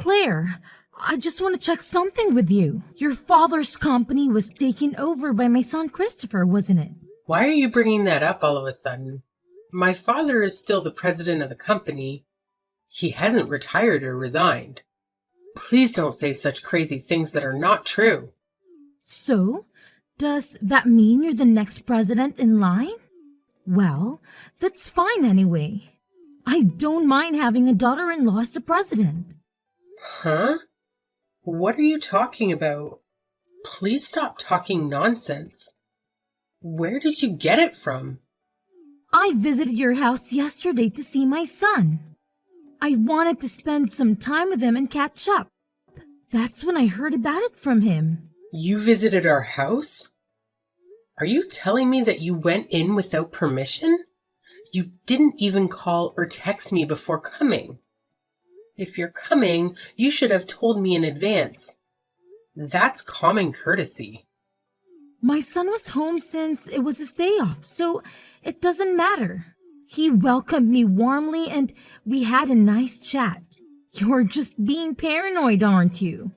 Claire, I just want to check something with you. Your father's company was taken over by my son Christopher, wasn't it? Why are you bringing that up all of a sudden? My father is still the president of the company. He hasn't retired or resigned. Please don't say such crazy things that are not true. So, does that mean you're the next president in line? Well, that's fine anyway. I don't mind having a daughter-in-law as the president. Huh? What are you talking about? Please stop talking nonsense. Where did you get it from? I visited your house yesterday to see my son. I wanted to spend some time with him and catch up. That's when I heard about it from him. You visited our house? Are you telling me that you went in without permission? You didn't even call or text me before coming. If you're coming, you should have told me in advance. That's common courtesy. My son was home since it was his day off, so it doesn't matter. He welcomed me warmly and we had a nice chat. You're just being paranoid, aren't you?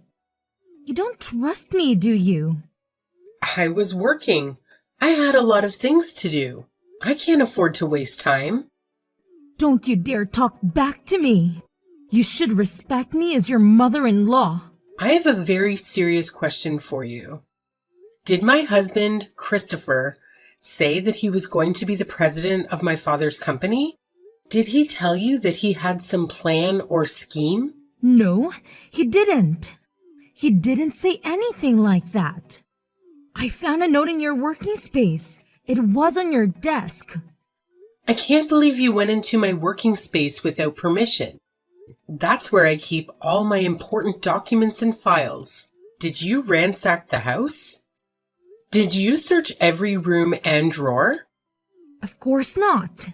You don't trust me, do you? I was working. I had a lot of things to do. I can't afford to waste time. Don't you dare talk back to me. You should respect me as your mother-in-law. I have a very serious question for you. Did my husband, Christopher, say that he was going to be the president of my father's company? Did he tell you that he had some plan or scheme? No, he didn't. He didn't say anything like that. I found a note in your working space. It was on your desk. I can't believe you went into my working space without permission. That's where I keep all my important documents and files. Did you ransack the house? Did you search every room and drawer? Of course not.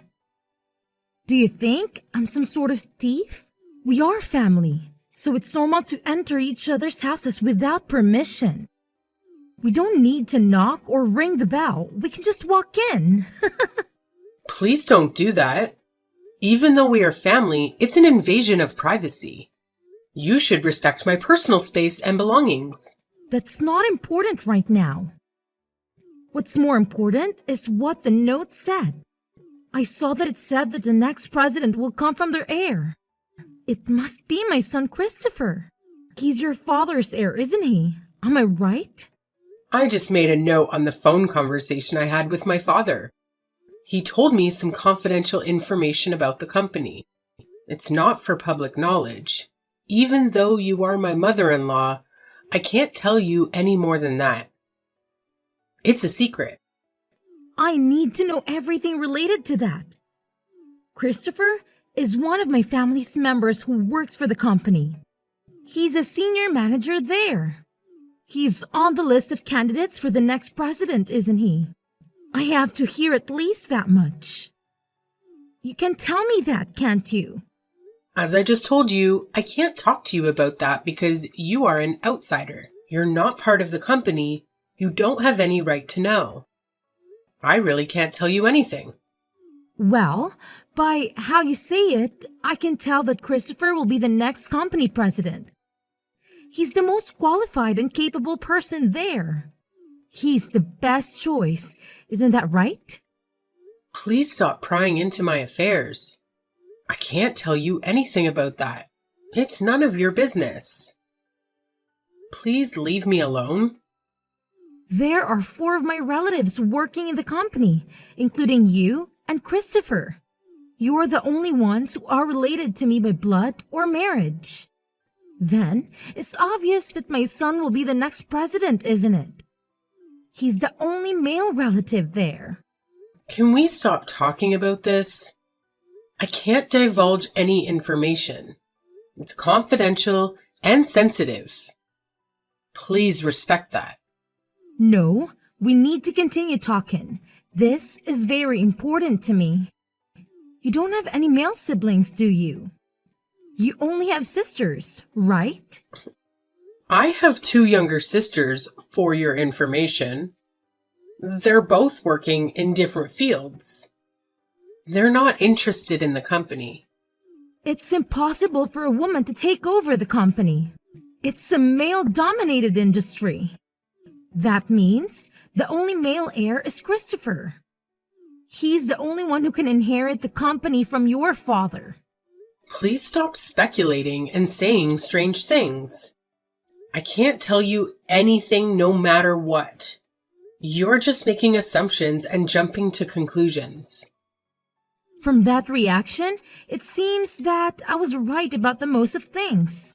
Do you think I'm some sort of thief? We are family, so it's normal to enter each other's houses without permission. We don't need to knock or ring the bell. We can just walk in. Please don't do that. Even though we are family, it's an invasion of privacy. You should respect my personal space and belongings. That's not important right now. What's more important is what the note said. I saw that it said that the next president will come from their heir. It must be my son Christopher. He's your father's heir, isn't he? Am I right? I just made a note on the phone conversation I had with my father. He told me some confidential information about the company. It's not for public knowledge. Even though you are my mother-in-law, I can't tell you any more than that. It's a secret. I need to know everything related to that. Christopher is one of my family's members who works for the company. He's a senior manager there. He's on the list of candidates for the next president, isn't he? I have to hear at least that much. You can tell me that, can't you? As I just told you, I can't talk to you about that because you are an outsider. You're not part of the company. You don't have any right to know. I really can't tell you anything. Well, by how you say it, I can tell that Christopher will be the next company president. He's the most qualified and capable person there. He's the best choice, isn't that right? Please stop prying into my affairs. I can't tell you anything about that. It's none of your business. Please leave me alone. There are 4 of my relatives working in the company, including you and Christopher. You're the only ones who are related to me by blood or marriage. Then, it's obvious that my son will be the next president, isn't it? He's the only male relative there. Can we stop talking about this? I can't divulge any information. It's confidential and sensitive. Please respect that. No, we need to continue talking. This is very important to me. You don't have any male siblings, do you? You only have sisters, right? I have 2 younger sisters, for your information. They're both working in different fields. They're not interested in the company. It's impossible for a woman to take over the company. It's a male-dominated industry. That means the only male heir is Christopher. He's the only one who can inherit the company from your father. Please stop speculating and saying strange things. I can't tell you anything no matter what. You're just making assumptions and jumping to conclusions. From that reaction, it seems that I was right about the most of things.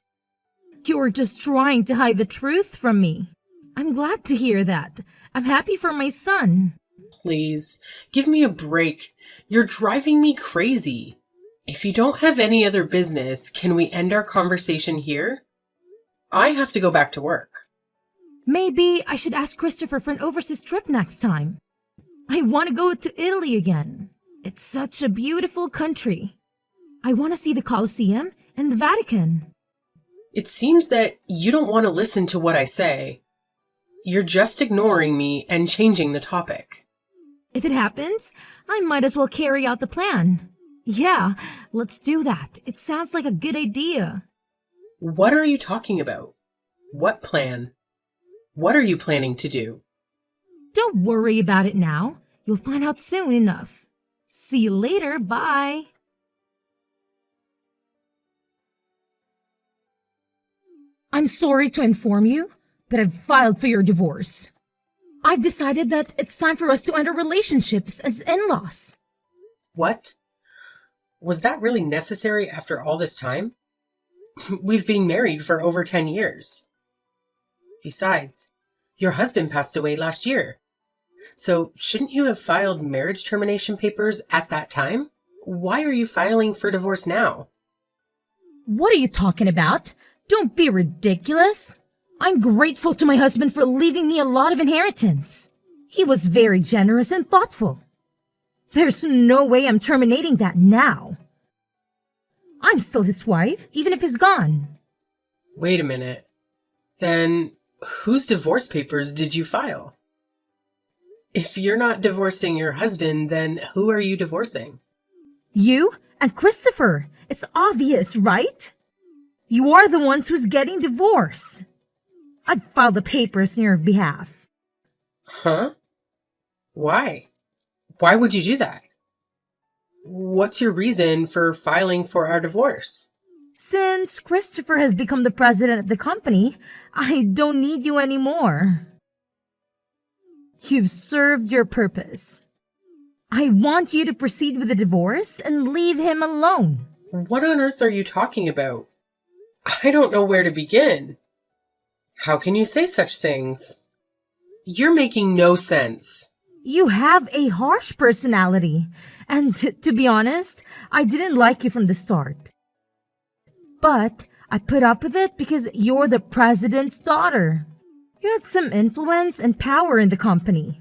You're just trying to hide the truth from me. I'm glad to hear that. I'm happy for my son. Please, give me a break. You're driving me crazy. If you don't have any other business, can we end our conversation here? I have to go back to work. Maybe I should ask Christopher for an overseas trip next time. I want to go to Italy again. It's such a beautiful country. I want to see the Colosseum and the Vatican. It seems that you don't want to listen to what I say. You're just ignoring me and changing the topic. If it happens, I might as well carry out the plan. Yeah, let's do that. It sounds like a good idea. What are you talking about? What plan? What are you planning to do? Don't worry about it now. You'll find out soon enough. See you later. Bye. I'm sorry to inform you, but I've filed for your divorce. I've decided that it's time for us to end our relationships as in-laws. What? Was that really necessary after all this time? We've been married for over 10 years. Besides, your husband passed away last year. So shouldn't you have filed marriage termination papers at that time? Why are you filing for divorce now? What are you talking about? Don't be ridiculous. I'm grateful to my husband for leaving me a lot of inheritance. He was very generous and thoughtful. There's no way I'm terminating that now. I'm still his wife, even if he's gone. Wait a minute. Then whose divorce papers did you file? If you're not divorcing your husband, then who are you divorcing? You and Christopher. It's obvious, right? You are the ones who's getting divorced. I've filed the papers on your behalf. Huh? Why? Why would you do that? What's your reason for filing for our divorce? Since Christopher has become the president of the company, I don't need you anymore. You've served your purpose. I want you to proceed with the divorce and leave him alone. What on earth are you talking about? I don't know where to begin. How can you say such things? You're making no sense. You have a harsh personality, and to be honest, I didn't like you from the start. But I put up with it because you're the president's daughter. You had some influence and power in the company.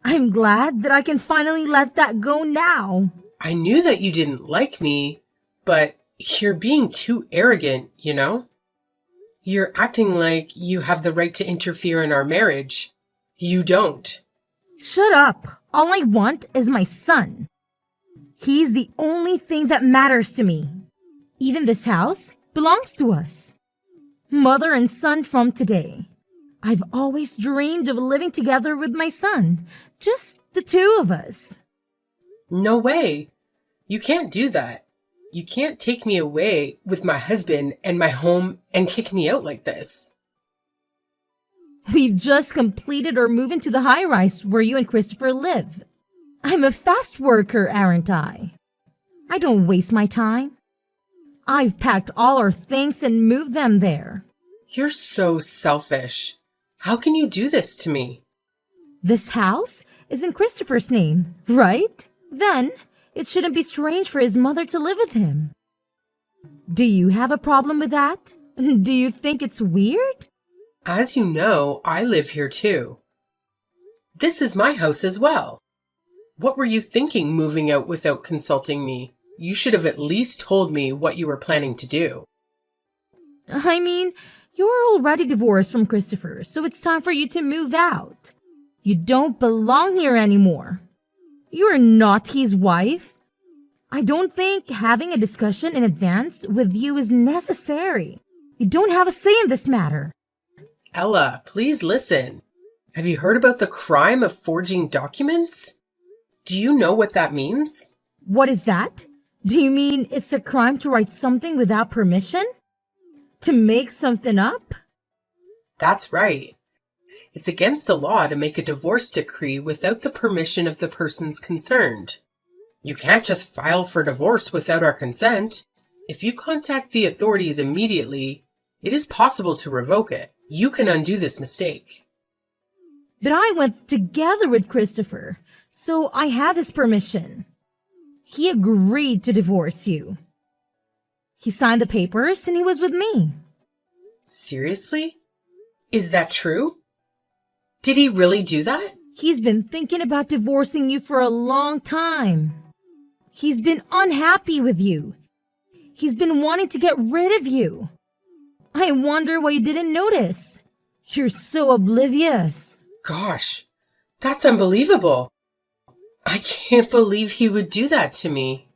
I'm glad that I can finally let that go now. I knew that you didn't like me, but you're being too arrogant, you know? You're acting like you have the right to interfere in our marriage. You don't. Shut up. All I want is my son. He's the only thing that matters to me. Even this house belongs to us. Mother and son from today. I've always dreamed of living together with my son. Just the two of us. No way. You can't do that. You can't take me away with my husband and my home and kick me out like this. We've just completed our move into the high-rise where you and Christopher live. I'm a fast worker, aren't I? I don't waste my time. I've packed all our things and moved them there. You're so selfish. How can you do this to me? This house is in Christopher's name, right? Then it shouldn't be strange for his mother to live with him. Do you have a problem with that? Do you think it's weird? As you know, I live here too. This is my house as well. What were you thinking moving out without consulting me? You should have at least told me what you were planning to do. I mean, you're already divorced from Christopher, so it's time for you to move out. You don't belong here anymore. You're not his wife. I don't think having a discussion in advance with you is necessary. You don't have a say in this matter. Ella, please listen. Have you heard about the crime of forging documents? Do you know what that means? What is that? Do you mean it's a crime to write something without permission? To make something up? That's right. It's against the law to make a divorce decree without the permission of the persons concerned. You can't just file for divorce without our consent. If you contact the authorities immediately, it is possible to revoke it. You can undo this mistake. But I went together with Christopher, so I have his permission. He agreed to divorce you. He signed the papers and he was with me. Seriously? Is that true? Did he really do that? He's been thinking about divorcing you for a long time. He's been unhappy with you. He's been wanting to get rid of you. I wonder why you didn't notice. You're so oblivious. Gosh, that's unbelievable. I can't believe he would do that to me.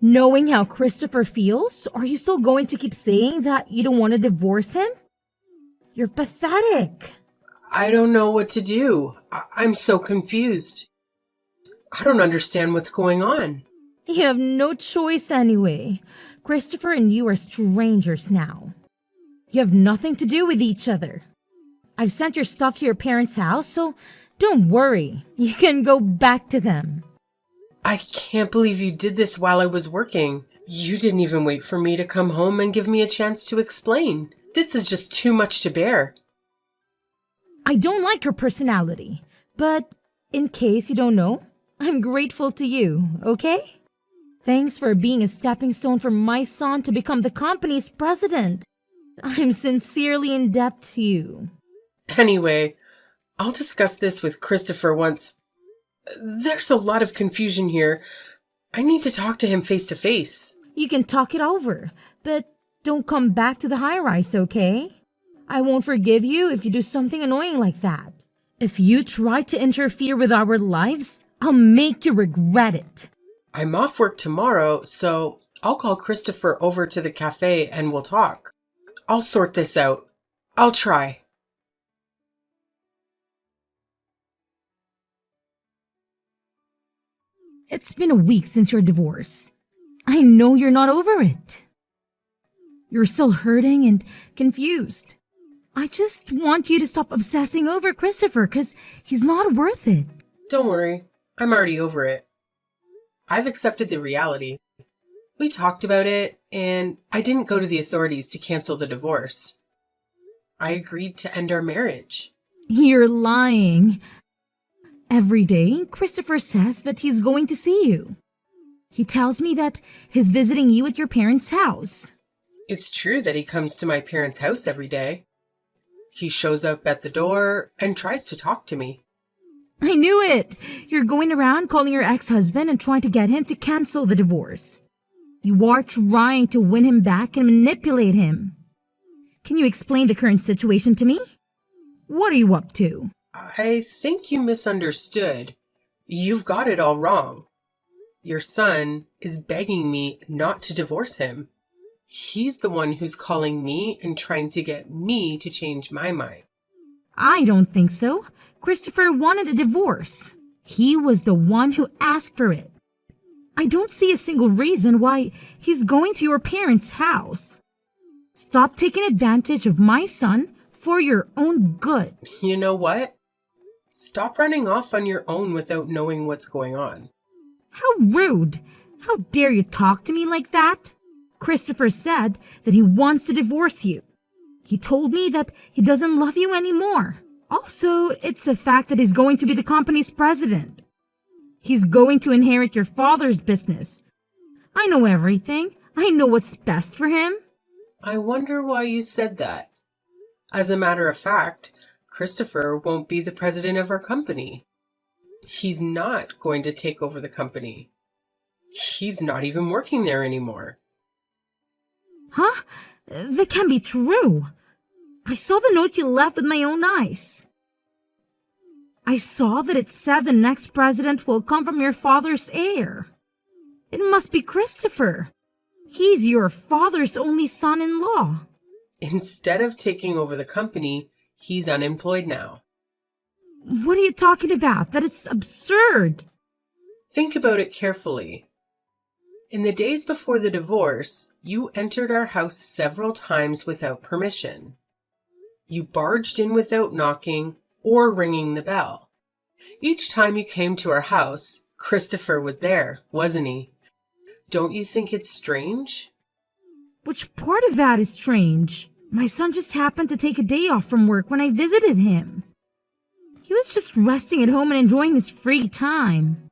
Knowing how Christopher feels, are you still going to keep saying that you don't want to divorce him? You're pathetic. I don't know what to do. I'm so confused. I don't understand what's going on. You have no choice anyway. Christopher and you are strangers now. You have nothing to do with each other. I've sent your stuff to your parents' house, so don't worry. You can go back to them. I can't believe you did this while I was working. You didn't even wait for me to come home and give me a chance to explain. This is just too much to bear. I don't like your personality, but in case you don't know, I'm grateful to you, okay? Thanks for being a stepping stone for my son to become the company's president. I'm sincerely in debt to you. Anyway, I'll discuss this with Christopher once. There's a lot of confusion here. I need to talk to him face to face. You can talk it over, but don't come back to the high-rise, okay? I won't forgive you if you do something annoying like that. If you try to interfere with our lives, I'll make you regret it. I'm off work tomorrow, so I'll call Christopher over to the cafe and we'll talk. I'll sort this out. I'll try. It's been a week since your divorce. I know you're not over it. You're still hurting and confused. I just want you to stop obsessing over Christopher because he's not worth it. Don't worry, I'm already over it. I've accepted the reality. We talked about it, and I didn't go to the authorities to cancel the divorce. I agreed to end our marriage. You're lying. Every day, Christopher says that he's going to see you. He tells me that he's visiting you at your parents' house. It's true that he comes to my parents' house every day. He shows up at the door and tries to talk to me. I knew it! You're going around calling your ex-husband and trying to get him to cancel the divorce. You are trying to win him back and manipulate him. Can you explain the current situation to me? What are you up to? I think you misunderstood. You've got it all wrong. Your son is begging me not to divorce him. He's the one who's calling me and trying to get me to change my mind. I don't think so. Christopher wanted a divorce. He was the one who asked for it. I don't see a single reason why he's going to your parents' house. Stop taking advantage of my son for your own good. You know what? Stop running off on your own without knowing what's going on. How rude! How dare you talk to me like that? Christopher said that he wants to divorce you. He told me that he doesn't love you anymore. Also, it's a fact that he's going to be the company's president. He's going to inherit your father's business. I know everything. I know what's best for him. I wonder why you said that. As a matter of fact, Christopher won't be the president of our company. He's not going to take over the company. He's not even working there anymore. Huh? That can't be true. I saw the note you left with my own eyes. I saw that it said the next president will come from your father's heir. It must be Christopher. He's your father's only son-in-law. Instead of taking over the company, he's unemployed now. What are you talking about? That is absurd. Think about it carefully. In the days before the divorce, you entered our house several times without permission. You barged in without knocking or ringing the bell. Each time you came to our house, Christopher was there, wasn't he? Don't you think it's strange? Which part of that is strange? My son just happened to take a day off from work when I visited him. He was just resting at home and enjoying his free time.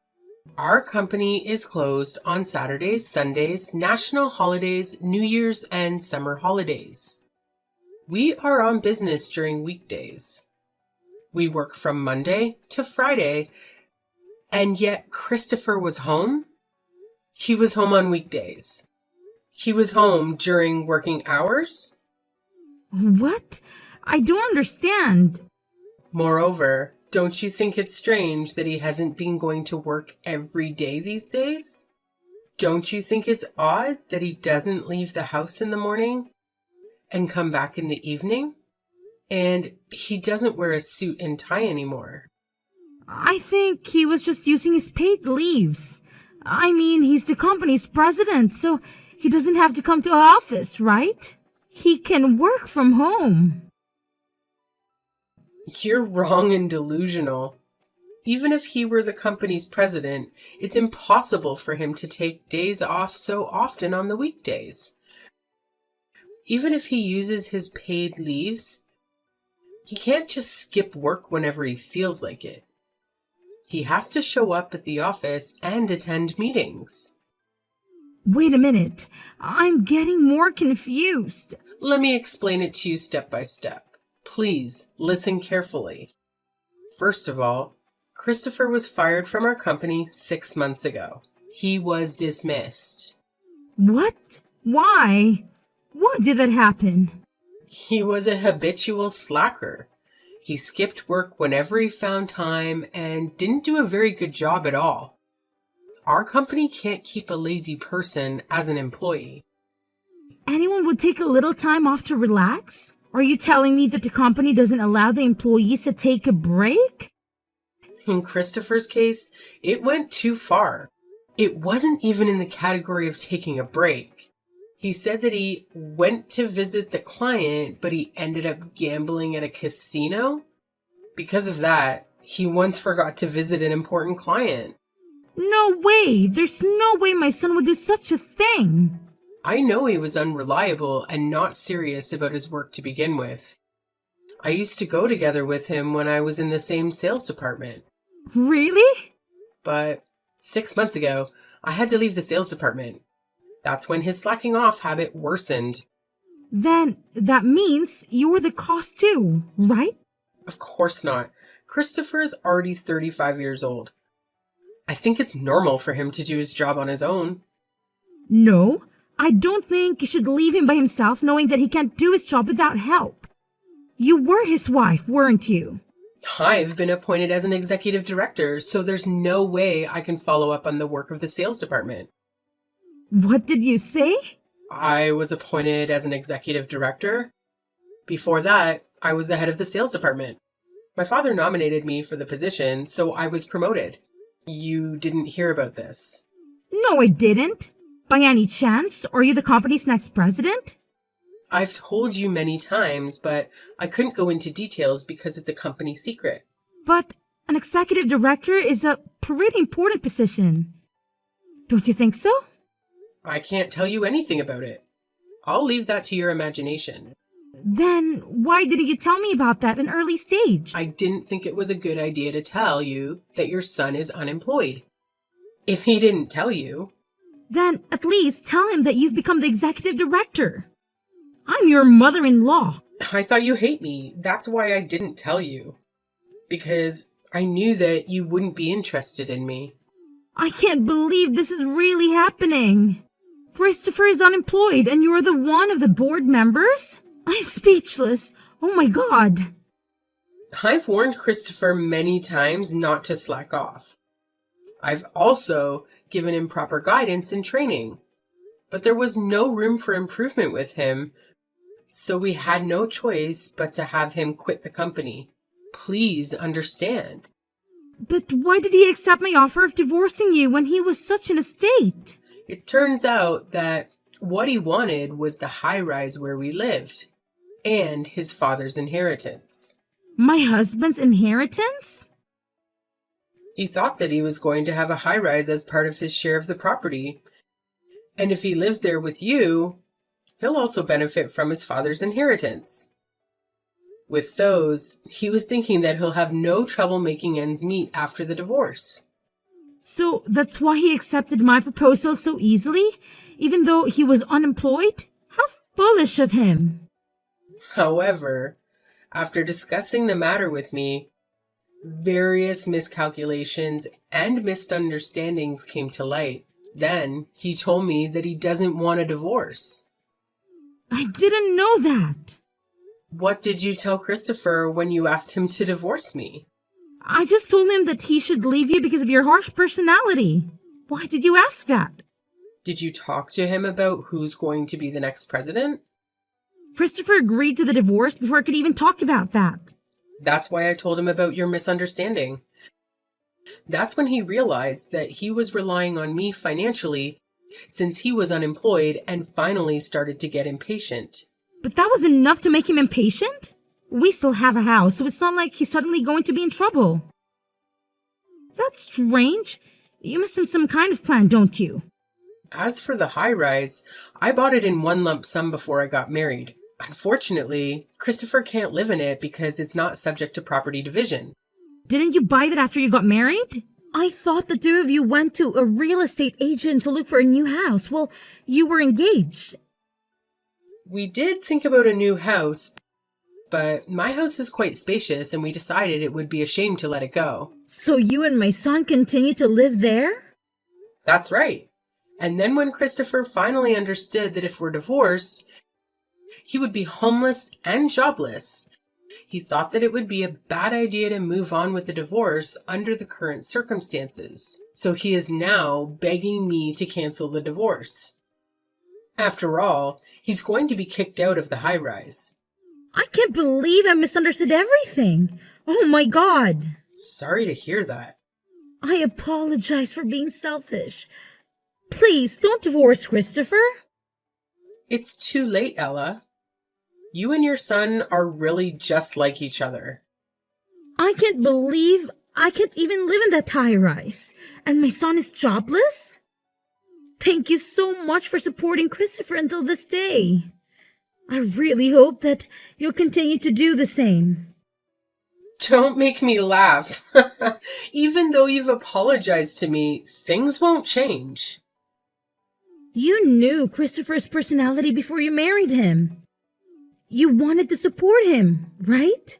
Our company is closed on Saturdays, Sundays, national holidays, New Year's, and summer holidays. We are on business during weekdays. We work from Monday to Friday, and yet Christopher was home? He was home on weekdays. He was home during working hours? What? I don't understand. Moreover, don't you think it's strange that he hasn't been going to work every day these days? Don't you think it's odd that he doesn't leave the house in the morning and come back in the evening? And he doesn't wear a suit and tie anymore. I think he was just using his paid leaves. I mean, he's the company's president, so he doesn't have to come to our office, right? He can work from home. You're wrong and delusional. Even if he were the company's president, it's impossible for him to take days off so often on the weekdays. Even if he uses his paid leaves, he can't just skip work whenever he feels like it. He has to show up at the office and attend meetings. Wait a minute. I'm getting more confused. Let me explain it to you step by step. Please listen carefully. First of all, Christopher was fired from our company 6 months ago. He was dismissed. What? Why? Why did that happen? He was a habitual slacker. He skipped work whenever he found time and didn't do a very good job at all. Our company can't keep a lazy person as an employee. Anyone would take a little time off to relax? Are you telling me that the company doesn't allow the employees to take a break? In Christopher's case, it went too far. It wasn't even in the category of taking a break. He said that he went to visit the client, but he ended up gambling at a casino. Because of that, he once forgot to visit an important client. No way! There's no way my son would do such a thing! I know he was unreliable and not serious about his work to begin with. I used to go together with him when I was in the same sales department. Really? But 6 months ago, I had to leave the sales department. That's when his slacking off habit worsened. Then that means you're the cause too, right? Of course not. Christopher's already 35 years old. I think it's normal for him to do his job on his own. No, I don't think you should leave him by himself knowing that he can't do his job without help. You were his wife, weren't you? I've been appointed as an executive director, so there's no way I can follow up on the work of the sales department. What did you say? I was appointed as an executive director. Before that, I was the head of the sales department. My father nominated me for the position, so I was promoted. You didn't hear about this. No, I didn't. By any chance, are you the company's next president? I've told you many times, but I couldn't go into details because it's a company secret. But an executive director is a pretty important position. Don't you think so? I can't tell you anything about it. I'll leave that to your imagination. Then why didn't you tell me about that at an early stage? I didn't think it was a good idea to tell you that your son is unemployed. If he didn't tell you... Then at least tell him that you've become the executive director. I'm your mother-in-law. I thought you hate me. That's why I didn't tell you. Because I knew that you wouldn't be interested in me. I can't believe this is really happening. Christopher is unemployed and you're the one of the board members? I'm speechless. Oh my God. I've warned Christopher many times not to slack off. I've also given him proper guidance and training. But there was no room for improvement with him, so we had no choice but to have him quit the company. Please understand. But why did he accept my offer of divorcing you when he was such in a state? It turns out that what he wanted was the high-rise where we lived, and his father's inheritance. My husband's inheritance? He thought that he was going to have a high-rise as part of his share of the property. And if he lives there with you, he'll also benefit from his father's inheritance. With those, he was thinking that he'll have no trouble making ends meet after the divorce. So that's why he accepted my proposal so easily, even though he was unemployed? How foolish of him. However, after discussing the matter with me, various miscalculations and misunderstandings came to light. Then he told me that he doesn't want a divorce. I didn't know that. What did you tell Christopher when you asked him to divorce me? I just told him that he should leave you because of your harsh personality. Why did you ask that? Did you talk to him about who's going to be the next president? Christopher agreed to the divorce before I could even talk about that. That's why I told him about your misunderstanding. That's when he realized that he was relying on me financially since he was unemployed and finally started to get impatient. But that was enough to make him impatient? We still have a house, so it's not like he's suddenly going to be in trouble. That's strange. You must have some kind of plan, don't you? As for the high-rise, I bought it in one lump sum before I got married. Unfortunately, Christopher can't live in it because it's not subject to property division. Didn't you buy that after you got married? I thought the two of you went to a real estate agent to look for a new house. Well, you were engaged. We did think about a new house, but my house is quite spacious and we decided it would be a shame to let it go. So you and my son continue to live there? That's right. And then when Christopher finally understood that if we're divorced, he would be homeless and jobless, he thought that it would be a bad idea to move on with the divorce under the current circumstances. So he is now begging me to cancel the divorce. After all, he's going to be kicked out of the high-rise. I can't believe I misunderstood everything. Oh my God. Sorry to hear that. I apologize for being selfish. Please, don't divorce Christopher. It's too late, Ella. You and your son are really just like each other. I can't believe I can't even live in that high-rise. And my son is jobless? Thank you so much for supporting Christopher until this day. I really hope that you'll continue to do the same. Don't make me laugh. Even though you've apologized to me, things won't change. You knew Christopher's personality before you married him. You wanted to support him, right?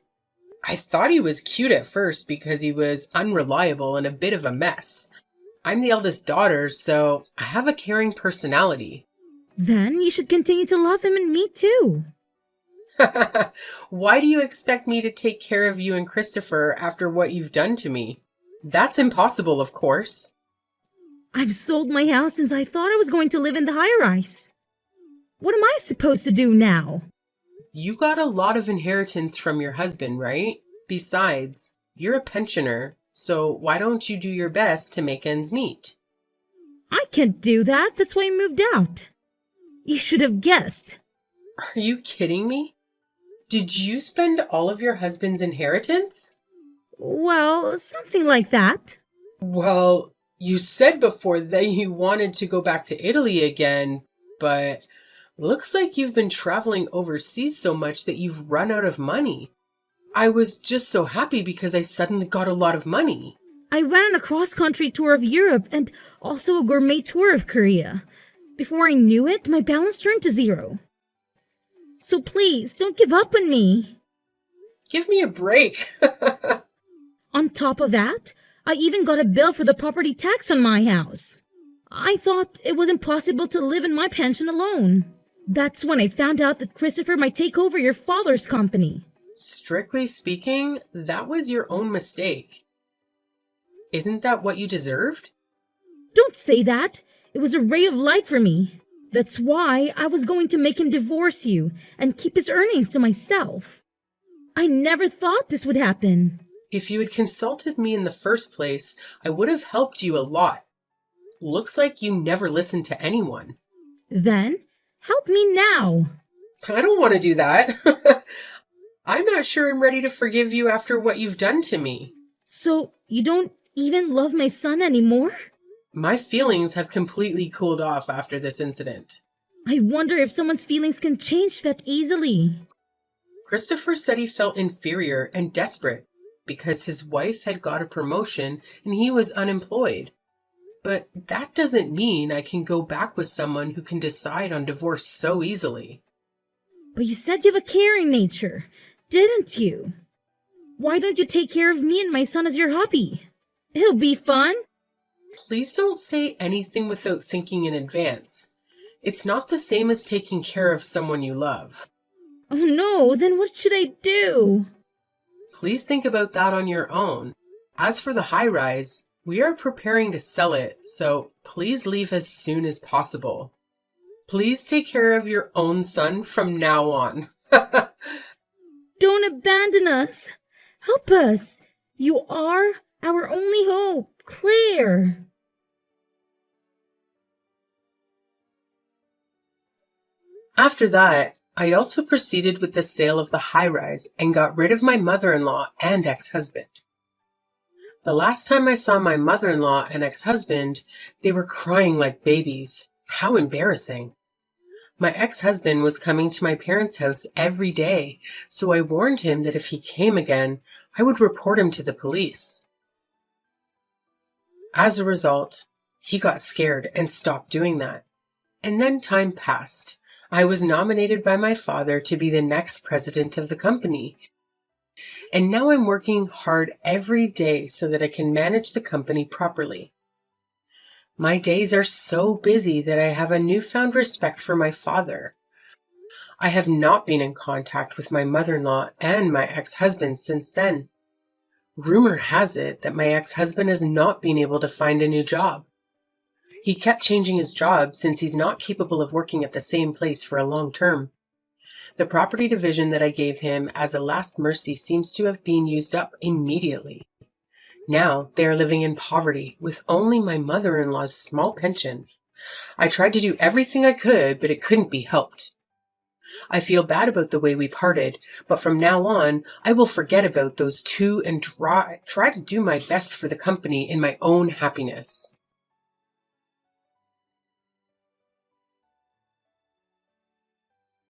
I thought he was cute at first because he was unreliable and a bit of a mess. I'm the eldest daughter, so I have a caring personality. Then you should continue to love him and me too. Why do you expect me to take care of you and Christopher after what you've done to me? That's impossible, of course. I've sold my house since I thought I was going to live in the high-rise. What am I supposed to do now? You got a lot of inheritance from your husband, right? Besides, you're a pensioner, so why don't you do your best to make ends meet? I can't do that. That's why I moved out. You should have guessed. Are you kidding me? Did you spend all of your husband's inheritance? Well, something like that. Well, you said before that you wanted to go back to Italy again, but looks like you've been traveling overseas so much that you've run out of money. I was just so happy because I suddenly got a lot of money. I ran a cross-country tour of Europe and also a gourmet tour of Korea. Before I knew it, my balance turned to zero. So please, don't give up on me. Give me a break. On top of that, I even got a bill for the property tax on my house. I thought it was impossible to live in my pension alone. That's when I found out that Christopher might take over your father's company. Strictly speaking, that was your own mistake. Isn't that what you deserved? Don't say that. It was a ray of light for me. That's why I was going to make him divorce you and keep his earnings to myself. I never thought this would happen. If you had consulted me in the first place, I would have helped you a lot. Looks like you never listened to anyone. Then, help me now. I don't want to do that. I'm not sure I'm ready to forgive you after what you've done to me. So, you don't even love my son anymore? My feelings have completely cooled off after this incident. I wonder if someone's feelings can change that easily. Christopher said he felt inferior and desperate because his wife had got a promotion and he was unemployed. But that doesn't mean I can go back with someone who can decide on divorce so easily. But you said you have a caring nature, didn't you? Why don't you take care of me and my son as your hobby? It'll be fun. Please don't say anything without thinking in advance. It's not the same as taking care of someone you love. Oh no, then what should I do? Please think about that on your own. As for the high-rise, we are preparing to sell it, so please leave as soon as possible. Please take care of your own son from now on. Don't abandon us. Help us. You are our only hope, Claire. After that, I also proceeded with the sale of the high-rise and got rid of my mother-in-law and ex-husband. The last time I saw my mother-in-law and ex-husband, they were crying like babies. How embarrassing. My ex-husband was coming to my parents' house every day, so I warned him that if he came again, I would report him to the police. As a result, he got scared and stopped doing that. And then time passed. I was nominated by my father to be the next president of the company. And now I'm working hard every day so that I can manage the company properly. My days are so busy that I have a newfound respect for my father. I have not been in contact with my mother-in-law and my ex-husband since then. Rumor has it that my ex-husband has not been able to find a new job. He kept changing his job since he's not capable of working at the same place for a long term. The property division that I gave him as a last mercy seems to have been used up immediately. Now they are living in poverty with only my mother-in-law's small pension. I tried to do everything I could, but it couldn't be helped. I feel bad about the way we parted, but from now on, I will forget about those two and try to do my best for the company in my own happiness.